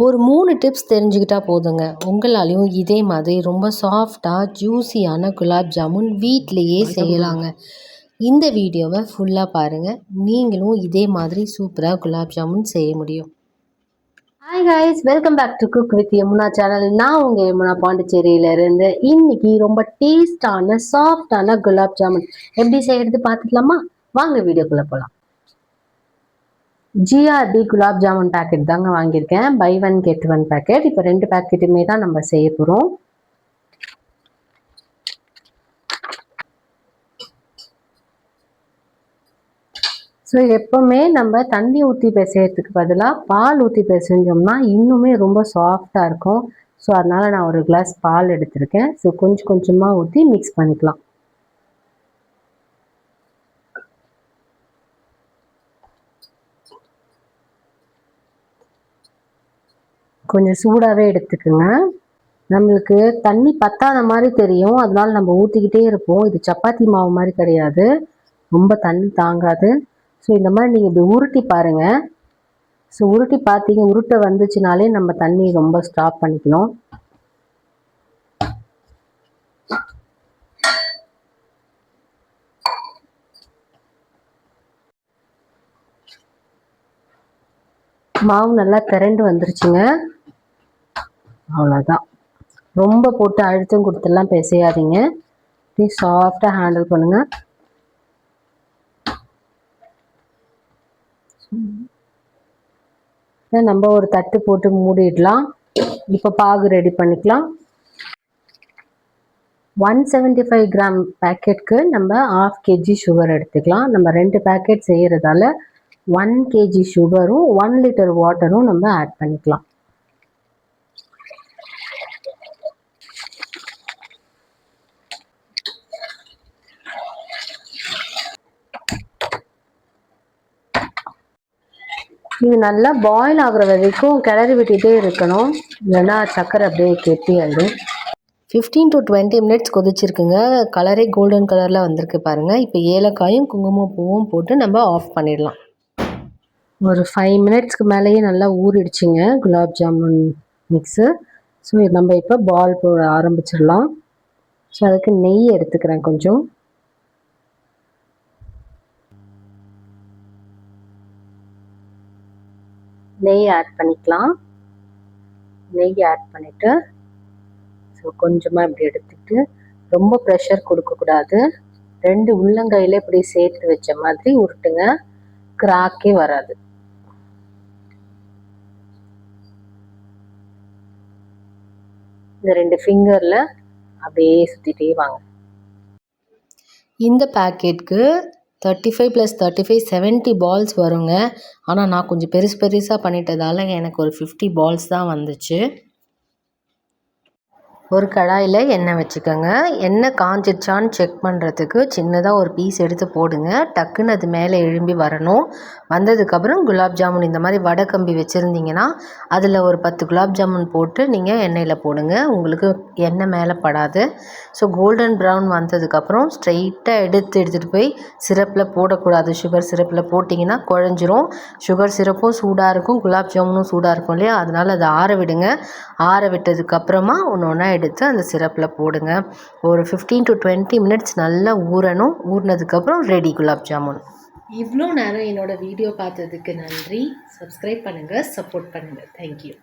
ஒரு 3 டிப்ஸ் தெரிஞ்சுக்கிட்டா போதுங்க. உங்களாலையும் இதே மாதிரி ரொம்ப சாஃப்டாக ஜூஸியான குலாப் ஜாமுன் வீட்டிலையே செய்யலாங்க. இந்த வீடியோவை ஃபுல்லாக பாருங்கள். நீங்களும் இதே மாதிரி சூப்பராக குலாப் ஜாமுன் செய்ய முடியும். Hi guys, welcome back to cook with Yamuna channel. நான் உங்கள் யமுனா பாண்டிச்சேரியிலேருந்து. இன்னைக்கு ரொம்ப டேஸ்டான சாஃப்டான குலாப் ஜாமுன் எப்படி செய்யறது பார்த்துக்கலாமா? வாங்க வீடியோக்குள்ளே போகலாம். ஜிஆர்பி குலாப் ஜாமுன் பேக்கெட் தாங்க வாங்கியிருக்கேன். Buy 1 get 1 packet. இப்போ 2 பேக்கெட்டுமே தான் நம்ம செய்ய போகிறோம். ஸோ எப்போவுமே நம்ம தண்ணி ஊற்றி பிசையறதுக்கு பதிலாக பால் ஊற்றி பிசைஞ்சோம்னா இன்னுமே ரொம்ப சாஃப்டாக இருக்கும். ஸோ அதனால் நான் ஒரு கிளாஸ் பால் எடுத்திருக்கேன். ஸோ கொஞ்சம் கொஞ்சமாக ஊற்றி மிக்ஸ் பண்ணிக்கலாம். கொஞ்சம் சூடாகவே எடுத்துக்குங்க. நம்மளுக்கு தண்ணி பத்தாத மாதிரி தெரியும், அதனால நம்ம ஊற்றிக்கிட்டே இருப்போம். இது சப்பாத்தி மாவு மாதிரி கிடையாது, ரொம்ப தண்ணி தாங்காது. ஸோ இந்த மாதிரி நீங்கள் இப்படி உருட்டி பாருங்கள். ஸோ உருட்டி பார்த்தீங்க, உருட்டை வந்துச்சுனாலே நம்ம தண்ணி ரொம்ப ஸ்டாப் பண்ணிக்கணும். மாவு நல்லா திரண்டு வந்துருச்சுங்க. அவ்வளோதான். ரொம்ப போட்டு அழுத்தம் கொடுத்துலாம் பிசையாதீங்க. சாஃப்டாக ஹேண்டில் பண்ணுங்க. நம்ம ஒரு தட்டு போட்டு மூடிடலாம். இப்போ பாகு ரெடி பண்ணிக்கலாம். 175 கிராம் பேக்கெட்டுக்கு நம்ம 1/2 kg சுகர் எடுத்துக்கலாம். நம்ம 2 பேக்கெட் செய்கிறதால 1 kg சுகரும் 1 லிட்டர் வாட்டரும் நம்ம ஆட் பண்ணிக்கலாம். இது நல்லா பாயில் ஆகுற வரைக்கும் கிளறி விட்டுட்டே இருக்கணும், இல்லைன்னா சக்கரை அப்படியே கெட்டி ஆகிடும். 15 to 20 minutes கொதிச்சிருக்குங்க. கலரே கோல்டன் கலரில் வந்திருக்கு பாருங்கள். இப்போ ஏலக்காயும் குங்குமப்பூவும் போட்டு நம்ம ஆஃப் பண்ணிடலாம். ஒரு 5 மினிட்ஸ்க்கு மேலேயே நல்லா ஊறிடுச்சிங்க குலாப் ஜாமுன் மிக்ஸு. ஸோ நம்ம இப்போ பால் போட ஆரம்பிச்சிடலாம். ஸோ அதுக்கு நெய் எடுத்துக்கிறேன். கொஞ்சம் நெய் ஆட் பண்ணிக்கலாம். நெய் ஆட் பண்ணிவிட்டு ஸோ கொஞ்சமாக இப்படி எடுத்துக்கிட்டு ரொம்ப ப்ரெஷர் கொடுக்கக்கூடாது. 2 உள்ளங்கையில் இப்படி சேர்த்து வச்ச மாதிரி உருட்டுங்க, கிராக்கே வராது. இந்த 2 ஃபிங்கரில் அப்படியே சுற்றிட்டே வாங்க. இந்த பேக்கெட்டுக்கு 35 + 35 70 பால்ஸ் வருங்க. ஆனால் நான் கொஞ்சம் பெருசாக பண்ணிட்டதால எனக்கு ஒரு 50 பால்ஸ் தான் வந்துச்சு. ஒரு கடாயில் எண்ணெய் வச்சுக்கோங்க. எண்ணெய் காஞ்சிடுச்சான்னு செக் பண்ணுறதுக்கு சின்னதாக ஒரு பீஸ் எடுத்து போடுங்க. டக்குன்னு அது மேலே எழும்பி வரணும். வந்ததுக்கப்புறம் குலாப் ஜாமுன் இந்த மாதிரி வடை கம்பி வச்சுருந்தீங்கன்னா அதில் ஒரு 10 குலாப் ஜாமுன் போட்டு நீங்கள் எண்ணெயில் போடுங்க. உங்களுக்கு எண்ணெய் மேலே படாது. ஸோ கோல்டன் ப்ரௌன் வந்ததுக்கப்புறம் ஸ்ட்ரெயிட்டாக எடுத்துகிட்டு போய் சிரப்பில் போடக்கூடாது. சுகர் சிரப்பில் போட்டிங்கன்னா குழஞ்சிரும். சுகர் சிரப்பும் சூடாக இருக்கும், குலாப் ஜாமுனும் சூடாக இருக்கும் இல்லையா? அதனால் அதை ஆற விடுங்க. ஆற விட்டதுக்கப்புறமா ஒன்று ஒன்றா எடுத்து அந்த சிரப்பில் போடுங்க. ஒரு 15 to 20 minutes நல்லா ஊறணும். ஊறினதுக்கப்புறம் ரெடி குலாப் ஜாமுன். இவ்வளோ நேரம் என்னோடய வீடியோ பார்த்ததுக்கு நன்றி. சப்ஸ்கிரைப் பண்ணுங்கள், சப்போர்ட் பண்ணுங்கள். தேங்க்யூ.